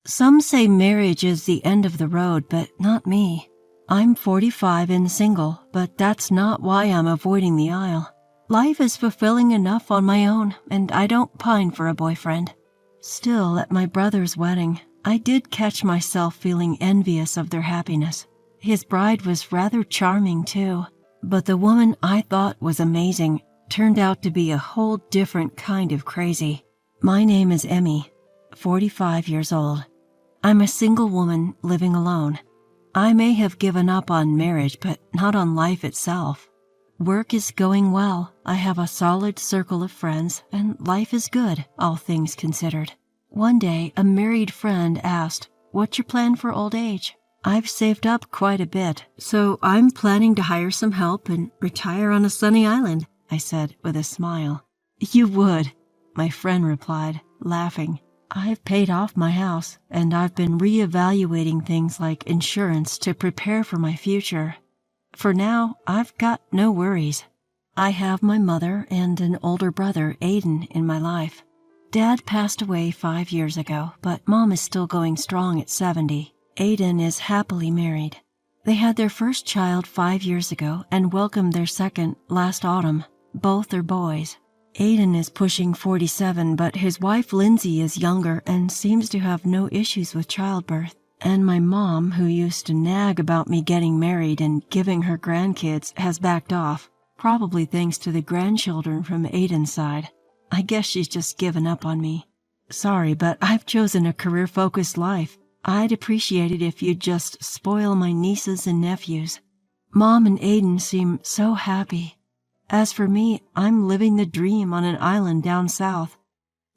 Some say marriage is the end of the road, but not me. I'm 45 and single, but that's not why I'm avoiding the aisle. Life is fulfilling enough on my own, and I don't pine for a boyfriend. Still, at my brother's wedding, I did catch myself feeling envious of their happiness. His bride was rather charming, too, but the woman I thought was amazing turned out to be a whole different kind of crazy. My name is Emmy, 45 years old. I'm a single woman living alone. I may have given up on marriage, but not on life itself. Work is going well. I have a solid circle of friends, and life is good, all things considered. One day, a married friend asked, "What's your plan for old age?" I've saved up quite a bit, so I'm planning to hire some help and retire on a sunny island, I said with a smile. You would, my friend replied, laughing. I've paid off my house, and I've been reevaluating things like insurance to prepare for my future. For now, I've got no worries. I have my mother and an older brother, Aiden, in my life. Dad passed away 5 years ago, but Mom is still going strong at 70. Aiden is happily married. They had their first child 5 years ago and welcomed their second last autumn. Both are boys. Aiden is pushing 47, but his wife Lindsay is younger and seems to have no issues with childbirth. And my mom, who used to nag about me getting married and giving her grandkids, has backed off, probably thanks to the grandchildren from Aiden's side. I guess she's just given up on me. Sorry, but I've chosen a career-focused life. I'd appreciate it if you'd just spoil my nieces and nephews. Mom and Aiden seem so happy. As for me, I'm living the dream on an island down south.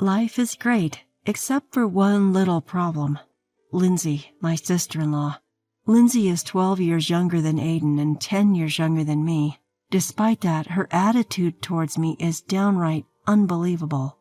Life is great, except for one little problem. Lindsay, my sister-in-law. Lindsay is 12 years younger than Aiden and 10 years younger than me. Despite that, her attitude towards me is downright unbelievable.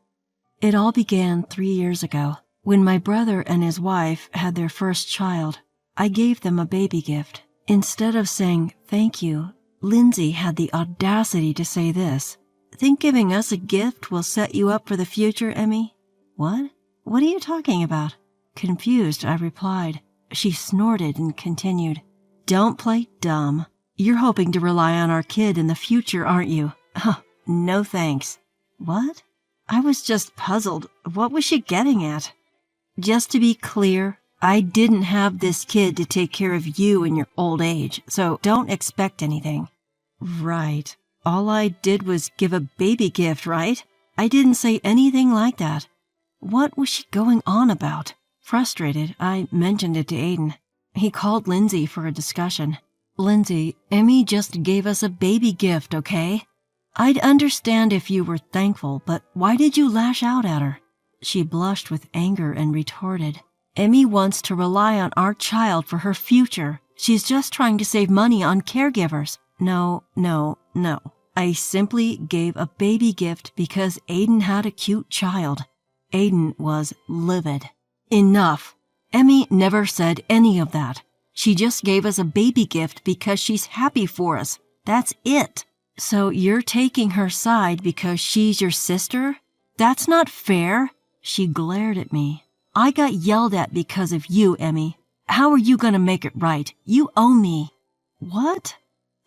It all began 3 years ago, when my brother and his wife had their first child. I gave them a baby gift. Instead of saying thank you, Lindsay had the audacity to say this. Think giving us a gift will set you up for the future, Emmy? What? What are you talking about? Confused, I replied. She snorted and continued. Don't play dumb. You're hoping to rely on our kid in the future, aren't you? Oh, no thanks. What? I was just puzzled. What was she getting at? Just to be clear, I didn't have this kid to take care of you in your old age, so don't expect anything. Right. All I did was give a baby gift, right? I didn't say anything like that. What was she going on about? Frustrated, I mentioned it to Aiden. He called Lindsay for a discussion. Lindsay, Emmy just gave us a baby gift, okay? I'd understand if you were thankful, but why did you lash out at her? She blushed with anger and retorted. Emmy wants to rely on our child for her future. She's just trying to save money on caregivers. No. I simply gave a baby gift because Aiden had a cute child. Aiden was livid. Enough. Emmy never said any of that. She just gave us a baby gift because she's happy for us. That's it. So you're taking her side because she's your sister? That's not fair. She glared at me. I got yelled at because of you, Emmy. How are you going to make it right? You owe me. What?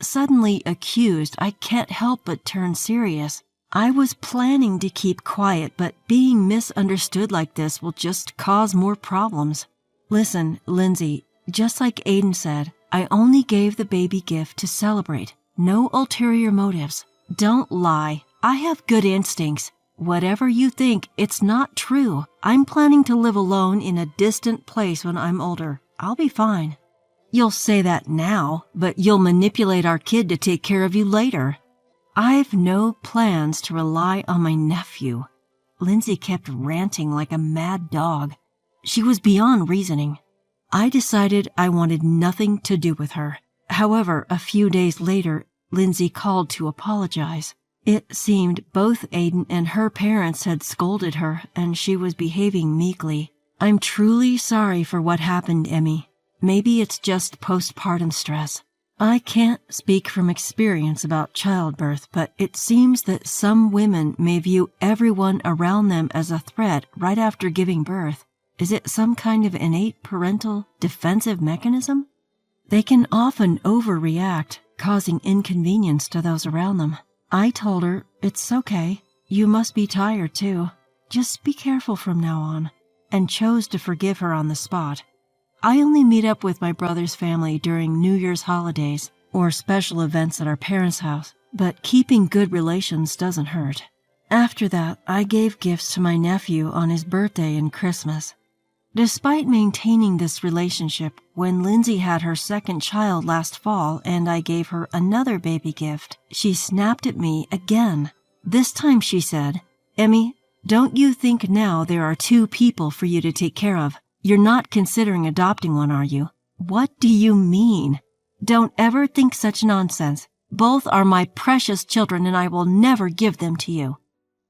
Suddenly accused, I can't help but turn serious. I was planning to keep quiet, but being misunderstood like this will just cause more problems. Listen, Lindsay, just like Aiden said, I only gave the baby gift to celebrate. No ulterior motives. Don't lie. I have good instincts. Whatever you think, it's not true. I'm planning to live alone in a distant place when I'm older. I'll be fine. You'll say that now, but you'll manipulate our kid to take care of you later. I've no plans to rely on my nephew. Lindsay kept ranting like a mad dog. She was beyond reasoning. I decided I wanted nothing to do with her. However, a few days later, Lindsay called to apologize. It seemed both Aiden and her parents had scolded her, and she was behaving meekly. I'm truly sorry for what happened, Emmy. Maybe it's just postpartum stress. I can't speak from experience about childbirth, but it seems that some women may view everyone around them as a threat right after giving birth. Is it some kind of innate parental defensive mechanism? They can often overreact, causing inconvenience to those around them. I told her, it's okay. You must be tired too. Just be careful from now on, and chose to forgive her on the spot. I only meet up with my brother's family during New Year's holidays or special events at our parents' house, but keeping good relations doesn't hurt. After that, I gave gifts to my nephew on his birthday and Christmas. Despite maintaining this relationship, when Lindsay had her second child last fall and I gave her another baby gift, she snapped at me again. This time she said, "Emmy, don't you think now there are two people for you to take care of? You're not considering adopting one, are you?" "What do you mean?" "Don't ever think such nonsense. Both are my precious children and I will never give them to you."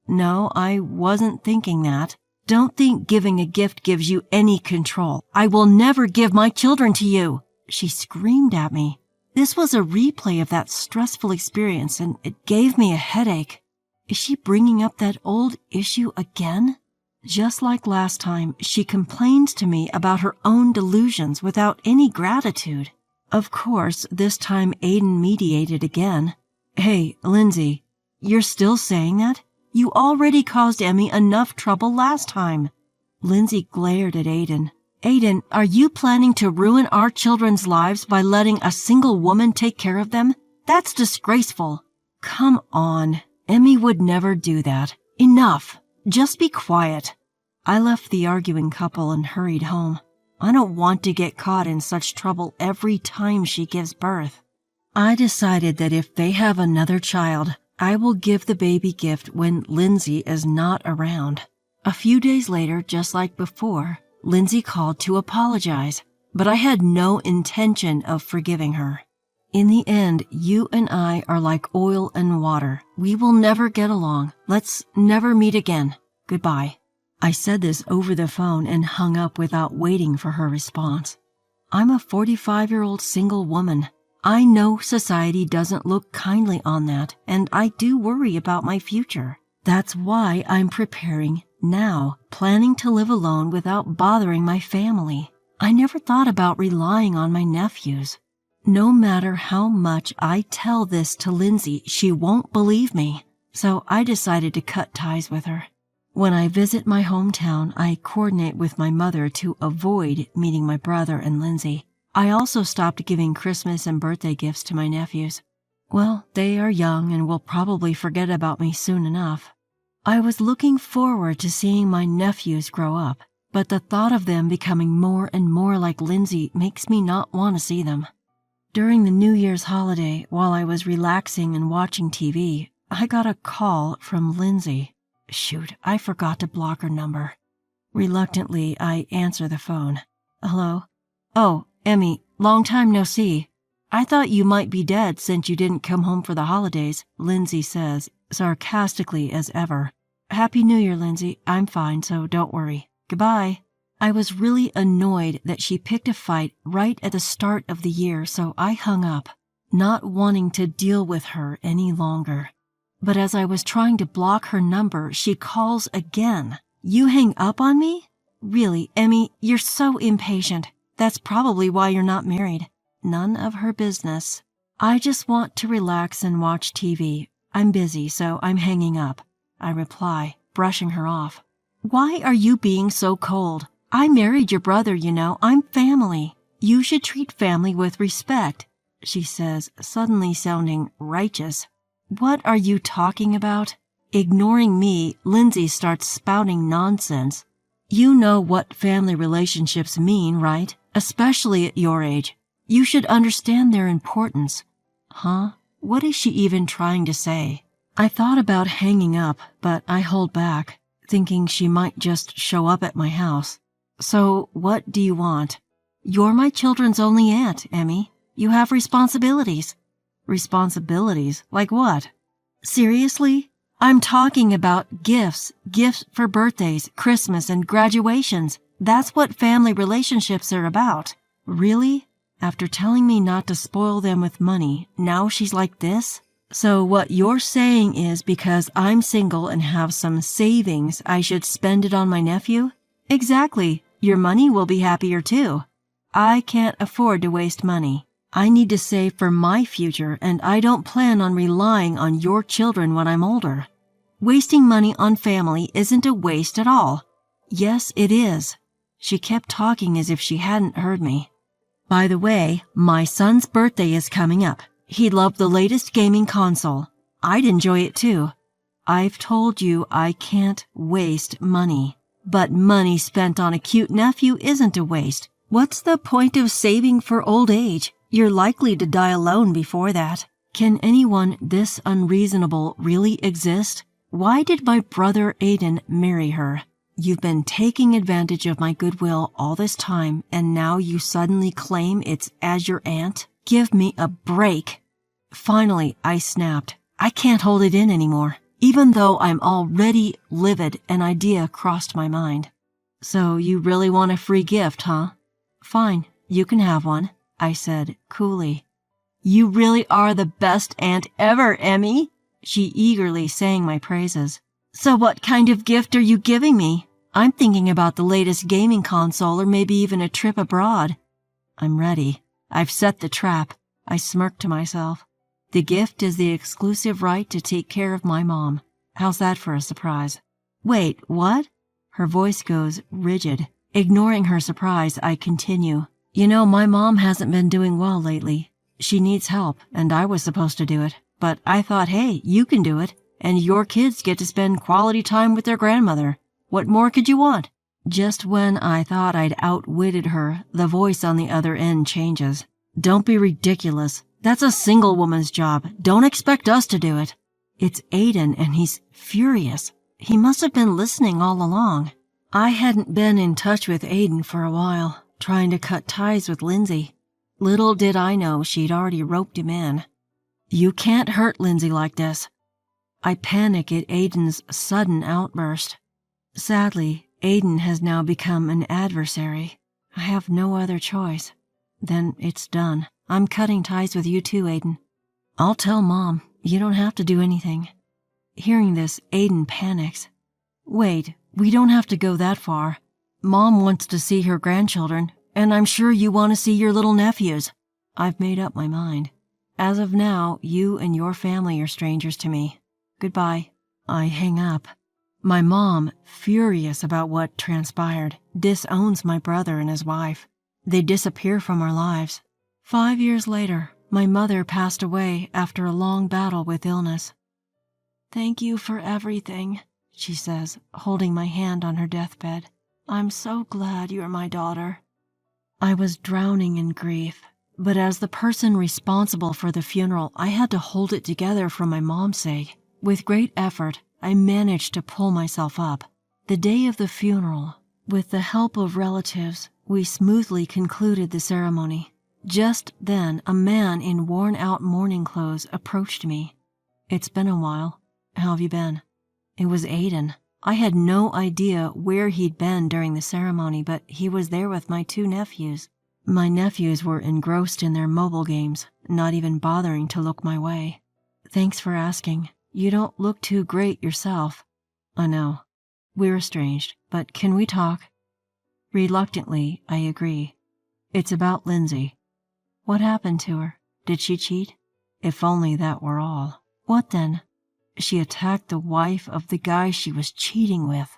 "No, I wasn't thinking that. Don't think giving a gift gives you any control. I will never give my children to you," she screamed at me. This was a replay of that stressful experience and it gave me a headache. Is she bringing up that old issue again? Just like last time, she complains to me about her own delusions without any gratitude. Of course, this time Aiden mediated again. "Hey, Lindsay, you're still saying that? You already caused Emmy enough trouble last time." Lindsay glared at Aiden. "Aiden, are you planning to ruin our children's lives by letting a single woman take care of them? That's disgraceful." "Come on. Emmy would never do that. Enough. Just be quiet." I left the arguing couple and hurried home. I don't want to get caught in such trouble every time she gives birth. I decided that if they have another child, I will give the baby gift when Lindsay is not around. A few days later, just like before, Lindsay called to apologize, but I had no intention of forgiving her. "In the end, you and I are like oil and water. We will never get along. Let's never meet again. Goodbye." I said this over the phone and hung up without waiting for her response. I'm a 45-year-old single woman. I know society doesn't look kindly on that, and I do worry about my future. That's why I'm preparing now, planning to live alone without bothering my family. I never thought about relying on my nephews. No matter how much I tell this to Lindsay, she won't believe me, so I decided to cut ties with her. When I visit my hometown, I coordinate with my mother to avoid meeting my brother and Lindsay. I also stopped giving Christmas and birthday gifts to my nephews. Well, they are young and will probably forget about me soon enough. I was looking forward to seeing my nephews grow up, but the thought of them becoming more and more like Lindsay makes me not want to see them. During the New Year's holiday, while I was relaxing and watching TV, I got a call from Lindsay. Shoot, I forgot to block her number. Reluctantly, I answer the phone. "Hello? Oh, Emmy, long time no see. I thought you might be dead since you didn't come home for the holidays," Lindsay says, sarcastically as ever. "Happy New Year, Lindsay. I'm fine, so don't worry. Goodbye." I was really annoyed that she picked a fight right at the start of the year, so I hung up, not wanting to deal with her any longer. But as I was trying to block her number, she calls again. "You hang up on me? Really, Emmy, you're so impatient. That's probably why you're not married." None of her business. "I just want to relax and watch TV. I'm busy, so I'm hanging up," I reply, brushing her off. "Why are you being so cold? I married your brother, you know. I'm family. You should treat family with respect," she says, suddenly sounding righteous. "What are you talking about?" Ignoring me, Lindsay starts spouting nonsense. "You know what family relationships mean, right? Especially at your age. You should understand their importance." Huh? What is she even trying to say? I thought about hanging up, but I hold back, thinking she might just show up at my house. "So, what do you want?" "You're my children's only aunt, Emmy. You have responsibilities." "Responsibilities? Like what?" "Seriously? I'm talking about gifts for birthdays, Christmas, and graduations. That's what family relationships are about." "Really? After telling me not to spoil them with money, now she's like this? So what you're saying is because I'm single and have some savings, I should spend it on my nephew?" "Exactly. Your money will be happier too. I can't afford to waste money. I need to save for my future, and I don't plan on relying on your children when I'm older. Wasting money on family isn't a waste at all. Yes, it is. She kept talking as if she hadn't heard me. By the way, my son's birthday is coming up. He'd love the latest gaming console. I'd enjoy it too. I've told you I can't waste money. But money spent on a cute nephew isn't a waste. What's the point of saving for old age? You're likely to die alone before that. Can anyone this unreasonable really exist? Why did my brother Aiden marry her? You've been taking advantage of my goodwill all this time, and now you suddenly claim it's as your aunt? Give me a break. Finally, I snapped. I can't hold it in anymore. Even though I'm already livid, an idea crossed my mind. So you really want a free gift, huh? Fine, you can have one, I said coolly. You really are the best aunt ever, Emmy. She eagerly sang my praises. So what kind of gift are you giving me? I'm thinking about the latest gaming console or maybe even a trip abroad. I'm ready. I've set the trap. I smirked to myself. The gift is the exclusive right to take care of my mom. How's that for a surprise? Wait, what? Her voice goes rigid. Ignoring her surprise, I continue. You know, my mom hasn't been doing well lately. She needs help, and I was supposed to do it. But I thought, hey, you can do it, and your kids get to spend quality time with their grandmother. What more could you want? Just when I thought I'd outwitted her, the voice on the other end changes. Don't be ridiculous. That's a single woman's job. Don't expect us to do it. It's Aiden, and he's furious. He must have been listening all along. I hadn't been in touch with Aiden for a while, trying to cut ties with Lindsay. Little did I know she'd already roped him in. You can't hurt Lindsay like this. I panic at Aiden's sudden outburst. Sadly, Aiden has now become an adversary. I have no other choice. Then it's done. I'm cutting ties with you too, Aiden. I'll tell Mom. You don't have to do anything. Hearing this, Aiden panics. Wait, we don't have to go that far. Mom wants to see her grandchildren, and I'm sure you want to see your little nephews. I've made up my mind. As of now, you and your family are strangers to me. Goodbye. I hang up. My mom, furious about what transpired, disowns my brother and his wife. They disappear from our lives. 5 years later, my mother passed away after a long battle with illness. Thank you for everything, she says, holding my hand on her deathbed. I'm so glad you're my daughter. I was drowning in grief, but as the person responsible for the funeral, I had to hold it together for my mom's sake. With great effort, I managed to pull myself up. The day of the funeral, with the help of relatives, we smoothly concluded the ceremony. Just then, a man in worn-out mourning clothes approached me. It's been a while. How have you been? It was Aiden. I had no idea where he'd been during the ceremony, but he was there with my 2 nephews. My nephews were engrossed in their mobile games, not even bothering to look my way. Thanks for asking. You don't look too great yourself. I know. We're estranged, but can we talk? Reluctantly, I agree. It's about Lindsay. What happened to her? Did she cheat? If only that were all. What then? She attacked the wife of the guy she was cheating with.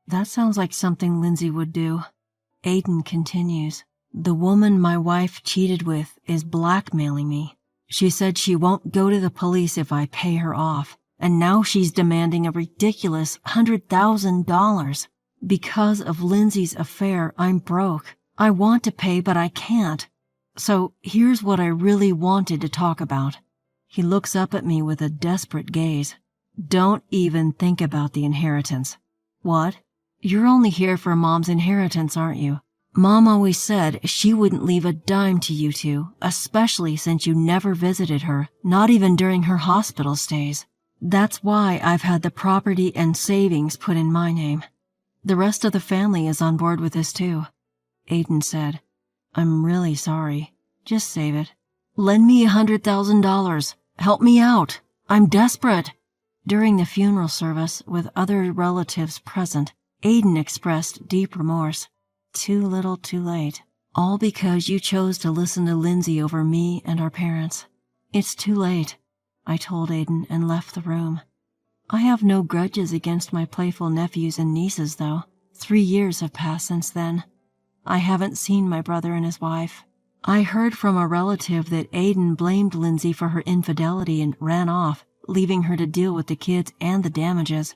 That sounds like something Lindsay would do. Aiden continues. The woman my wife cheated with is blackmailing me. She said she won't go to the police if I pay her off, and now she's demanding a ridiculous $100,000. Because of Lindsay's affair, I'm broke. I want to pay, but I can't. So here's what I really wanted to talk about. He looks up at me with a desperate gaze. Don't even think about the inheritance. What? You're only here for Mom's inheritance, aren't you? Mom always said she wouldn't leave a dime to you two, especially since you never visited her, not even during her hospital stays. That's why I've had the property and savings put in my name. The rest of the family is on board with this too. Aiden said, I'm really sorry. Just save it. Lend me $100,000. Help me out. I'm desperate. During the funeral service, with other relatives present, Aiden expressed deep remorse. Too little too late. All because you chose to listen to Lindsay over me and our parents. It's too late, I told Aiden and left the room. I have no grudges against my playful nephews and nieces, though. 3 years have passed since then. I haven't seen my brother and his wife. I heard from a relative that Aiden blamed Lindsay for her infidelity and ran off, leaving her to deal with the kids and the damages.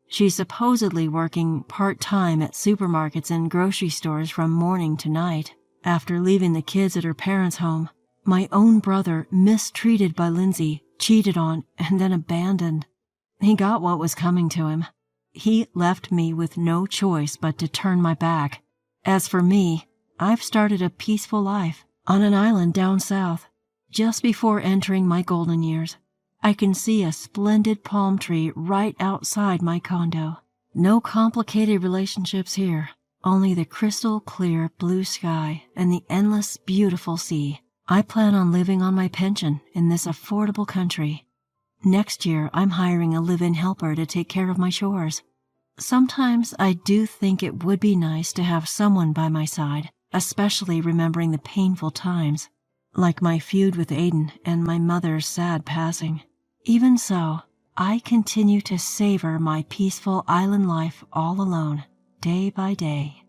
She's supposedly working part-time at supermarkets and grocery stores from morning to night, after leaving the kids at her parents' home. My own brother, mistreated by Lindsay, cheated on, and then abandoned. He got what was coming to him. He left me with no choice but to turn my back. As for me, I've started a peaceful life on an island down south. Just before entering my golden years, I can see a splendid palm tree right outside my condo. No complicated relationships here, only the crystal clear blue sky and the endless beautiful sea. I plan on living on my pension in this affordable country. Next year, I'm hiring a live-in helper to take care of my chores. Sometimes I do think it would be nice to have someone by my side, especially remembering the painful times, like my feud with Aiden and my mother's sad passing. Even so, I continue to savor my peaceful island life all alone, day by day.